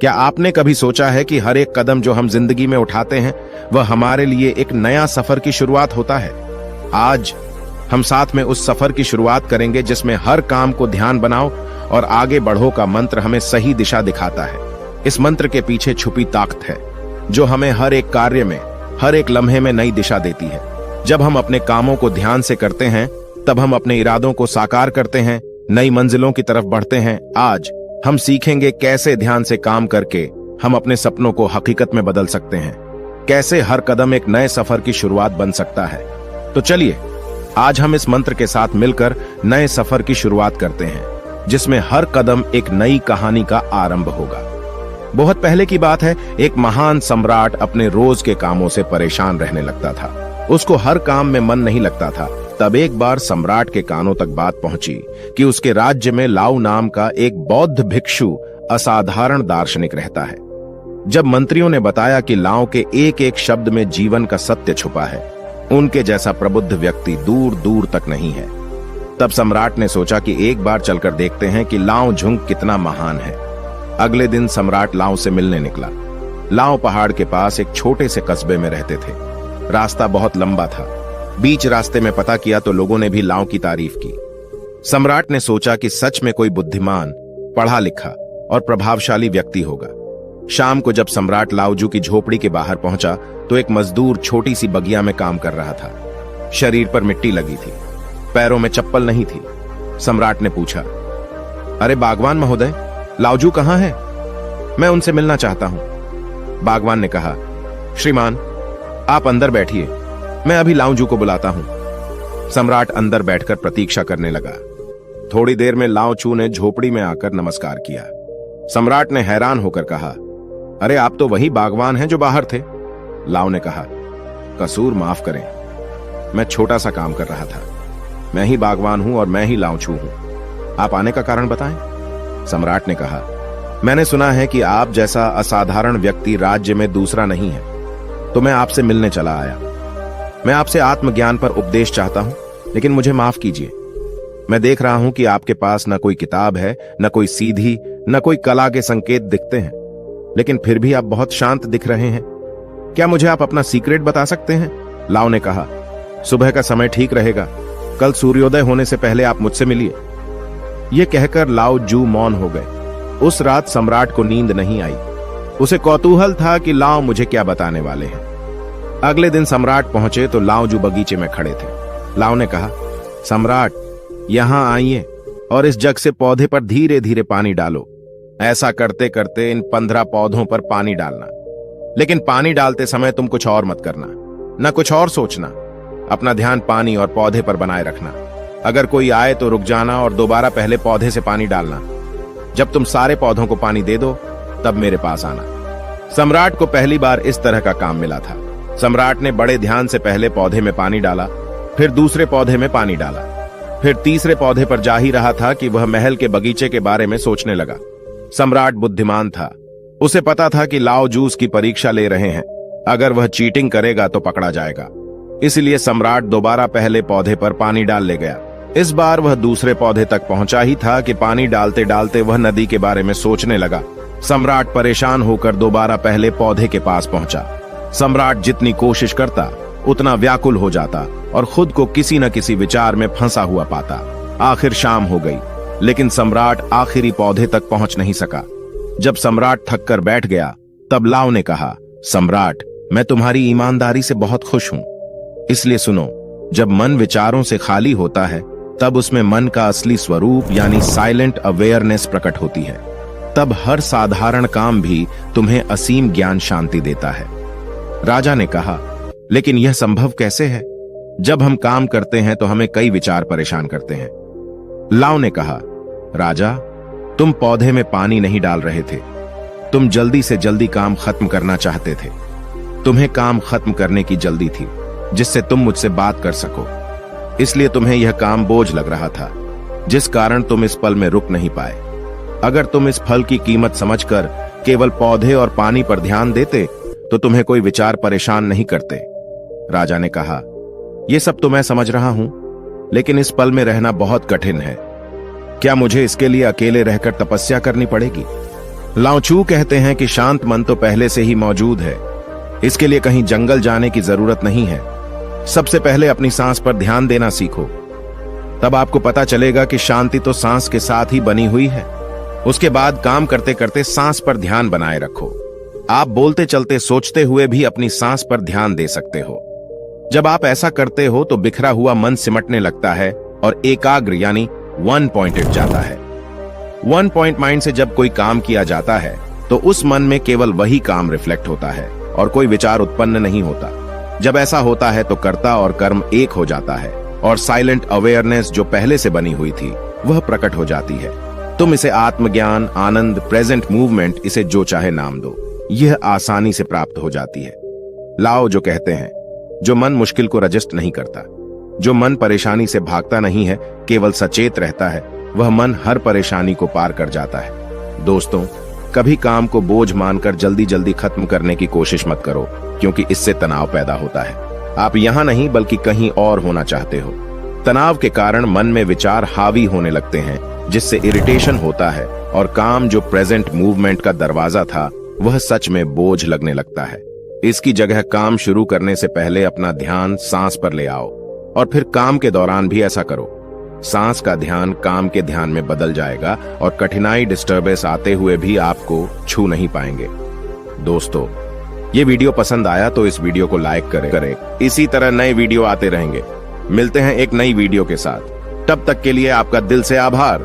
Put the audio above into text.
क्या आपने कभी सोचा है कि हर एक कदम जो हम जिंदगी में उठाते हैं वह हमारे लिए एक नया सफर की शुरुआत होता है। आज हम साथ में उस सफर की शुरुआत करेंगे जिसमें हर काम को ध्यान बनाओ और आगे बढ़ो का मंत्र हमें सही दिशा दिखाता है। इस मंत्र के पीछे छुपी ताकत है जो हमें हर एक कार्य में, हर एक लम्हे में नई दिशा देती है। जब हम अपने कामों को ध्यान से करते हैं तब हम अपने इरादों को साकार करते हैं, नई मंजिलों की तरफ बढ़ते हैं। आज हम सीखेंगे कैसे ध्यान से काम करके हम अपने सपनों को हकीकत में बदल सकते हैं, कैसे हर कदम एक नए सफर की शुरुआत बन सकता है। तो चलिए आज हम इस मंत्र के साथ मिलकर नए सफर की शुरुआत करते हैं जिसमें हर कदम एक नई कहानी का आरंभ होगा। बहुत पहले की बात है, एक महान सम्राट अपने रोज के कामों से परेशान रहने लगता था। उसको हर काम में मन नहीं लगता था। तब एक बार सम्राट के कानों तक बात पहुंची कि उसके राज्य में लाऊ नाम का एक बौद्ध भिक्षु असाधारण दार्शनिक रहता है। जब मंत्रियों ने बताया कि लाऊ के एक एक शब्द में जीवन का सत्य छुपा है, उनके जैसा प्रबुद्ध व्यक्ति दूर दूर तक नहीं है, तब सम्राट ने सोचा कि एक बार चलकर देखते हैं कि लाऊ झुंग कितना महान है। अगले दिन सम्राट लाऊ से मिलने निकला। लाऊ पहाड़ के पास एक छोटे से कस्बे में रहते थे। रास्ता बहुत लंबा था। बीच रास्ते में पता किया तो लोगों ने भी लाऊ की तारीफ की। सम्राट ने सोचा कि सच में कोई बुद्धिमान, पढ़ा लिखा और प्रभावशाली व्यक्ति होगा। शाम को जब सम्राट लाऊजू की झोपड़ी के बाहर पहुंचा तो एक मजदूर छोटी सी बगिया में काम कर रहा था। शरीर पर मिट्टी लगी थी, पैरों में चप्पल नहीं थी। सम्राट ने पूछा, अरे बागवान महोदय, लाऊजू कहां है? मैं उनसे मिलना चाहता हूं। बागवान ने कहा, श्रीमान आप अंदर बैठिए, मैं अभी लाऊजू को बुलाता हूं। सम्राट अंदर बैठकर प्रतीक्षा करने लगा। थोड़ी देर में लाऊचू ने झोपड़ी में आकर नमस्कार किया। सम्राट ने हैरान होकर कहा, अरे आप तो वही बागवान हैं जो बाहर थे। लाऊ ने कहा, कसूर माफ करें, मैं छोटा सा काम कर रहा था। मैं ही बागवान हूं और मैं ही लाऊचू हूं। आप आने का कारण बताएं। सम्राट ने कहा, मैंने सुना है कि आप जैसा असाधारण व्यक्ति राज्य में दूसरा नहीं है, तो मैं आपसे मिलने चला आया। मैं आपसे आत्मज्ञान पर उपदेश चाहता हूं, लेकिन मुझे माफ कीजिए। मैं देख रहा हूं कि आपके पास न कोई किताब है, न कोई सीधी, न कोई कला के संकेत दिखते हैं, लेकिन फिर भी आप बहुत शांत दिख रहे हैं। क्या मुझे आप अपना सीक्रेट बता सकते हैं? लाऊ ने कहा, सुबह का समय ठीक रहेगा, कल सूर्योदय होने से पहले आप मुझसे मिलिए। यह कहकर लाऊजू मौन हो गए। उस रात सम्राट को नींद नहीं आई। उसे कौतूहल था कि लाऊ मुझे क्या बताने वाले हैं। अगले दिन सम्राट पहुंचे तो लाऊजू बगीचे में खड़े थे। लाऊ ने कहा, सम्राट यहां आइए और इस जग से पौधे पर धीरे धीरे पानी डालो। ऐसा करते करते इन 15 पौधों पर पानी डालना, लेकिन पानी डालते समय तुम कुछ और मत करना, न कुछ और सोचना। अपना ध्यान पानी और पौधे पर बनाए रखना। अगर कोई आए तो रुक जाना और दोबारा पहले पौधे से पानी डालना। जब तुम सारे पौधों को पानी दे दो तब मेरे पास आना। सम्राट को पहली बार इस तरह का काम मिला था। सम्राट ने बड़े ध्यान से पहले पौधे में पानी डाला, फिर दूसरे पौधे में पानी डाला, फिर तीसरे पौधे पर जा ही रहा था कि वह महल के बगीचे के बारे में सोचने लगा। सम्राट बुद्धिमान था। उसे पता था कि लाऊजू उसकी परीक्षा ले रहे हैं। अगर वह चीटिंग करेगा तो पकड़ा जाएगा। इसलिए सम्राट दोबारा पहले पौधे पर पानी डाल ले गया। इस बार वह दूसरे पौधे तक पहुंचा ही था कि पानी डालते डालते वह नदी के बारे में सोचने लगा। सम्राट परेशान होकर दोबारा पहले पौधे के पास पहुंचा। सम्राट जितनी कोशिश करता उतना व्याकुल हो जाता और खुद को किसी न किसी विचार में फंसा हुआ पाता। आखिर शाम हो गई, लेकिन सम्राट आखिरी पौधे तक पहुंच नहीं सका। जब सम्राट थक कर बैठ गया तब लाऊ ने कहा, सम्राट मैं तुम्हारी ईमानदारी से बहुत खुश हूं, इसलिए सुनो, जब मन विचारों से खाली होता है तब उसमें मन का असली स्वरूप यानी साइलेंट अवेयरनेस प्रकट होती है। तब हर साधारण काम भी तुम्हें असीम ज्ञान शांति देता है। राजा ने कहा, लेकिन यह संभव कैसे है? जब हम काम करते हैं तो हमें कई विचार परेशान करते हैं। लाऊ ने कहा, राजा तुम पौधे में पानी नहीं डाल रहे थे, तुम जल्दी से जल्दी काम खत्म करना चाहते थे। तुम्हें काम खत्म करने की जल्दी थी जिससे तुम मुझसे बात कर सको, इसलिए तुम्हें यह काम बोझ लग रहा था, जिस कारण तुम इस पल में रुक नहीं पाए। अगर तुम इस फल की कीमत समझकर केवल पौधे और पानी पर ध्यान देते तो तुम्हें कोई विचार परेशान नहीं करते। राजा ने कहा, यह सब तो मैं समझ रहा हूं, लेकिन इस पल में रहना बहुत कठिन है। क्या मुझे इसके लिए अकेले रहकर तपस्या करनी पड़ेगी? लाओ त्सु कहते हैं कि शांत मन तो पहले से ही मौजूद है। इसके लिए कहीं जंगल जाने की जरूरत नहीं है। सबसे पहले अपनी सांस पर ध्यान देना सीखो। तब आपको पता चलेगा कि शांति तो सांस के साथ ही बनी हुई है। उसके बाद काम करते करते सांस पर ध्यान बनाए रखो। आप बोलते चलते सोचते हुए भी अपनी सांस पर ध्यान दे सकते हो। जब आप ऐसा करते हो तो बिखरा हुआ मन सिमटने लगता है और एकाग्र यानी वन पॉइंटेड जाता है। वन पॉइंट माइंड से जब कोई काम किया जाता है तो उस मन में केवल वही काम रिफ्लेक्ट होता है और कोई विचार उत्पन्न नहीं होता। जब ऐसा होता है तो कर्ता और कर्म एक हो जाता है और साइलेंट अवेयरनेस जो पहले से बनी हुई थी वह प्रकट हो जाती है। तुम इसे आत्मज्ञान, आनंद, प्रेजेंट मूवमेंट, इसे जो चाहे नाम दो, यह आसानी से प्राप्त हो जाती है। लाओ जो कहते हैं, जो मन मुश्किल को रजिस्ट नहीं करता, जो मन परेशानी से भागता नहीं है, केवल सचेत रहता है, वह मन हर परेशानी को पार कर जाता है। दोस्तों, कभी काम को बोझ मानकर जल्दी जल्दी खत्म करने की कोशिश मत करो, क्योंकि इससे तनाव पैदा होता है। आप यहां नहीं बल्कि कहीं और होना चाहते हो। तनाव के कारण मन में विचार हावी होने लगते हैं, जिससे इरिटेशन होता है और काम जो प्रेजेंट मूवमेंट का दरवाजा था वह सच में बोझ लगने लगता है। इसकी जगह काम शुरू करने से पहले अपना ध्यान सांस पर ले आओ और फिर काम के दौरान भी ऐसा करो। सांस का ध्यान काम के ध्यान में बदल जाएगा और कठिनाई, डिस्टर्बेंस आते हुए भी आपको छू नहीं पाएंगे। दोस्तों, ये वीडियो पसंद आया तो इस वीडियो को लाइक करें। इसी तरह नए वीडियो आते रहेंगे। मिलते हैं एक नई वीडियो के साथ। तब तक के लिए आपका दिल से आभार।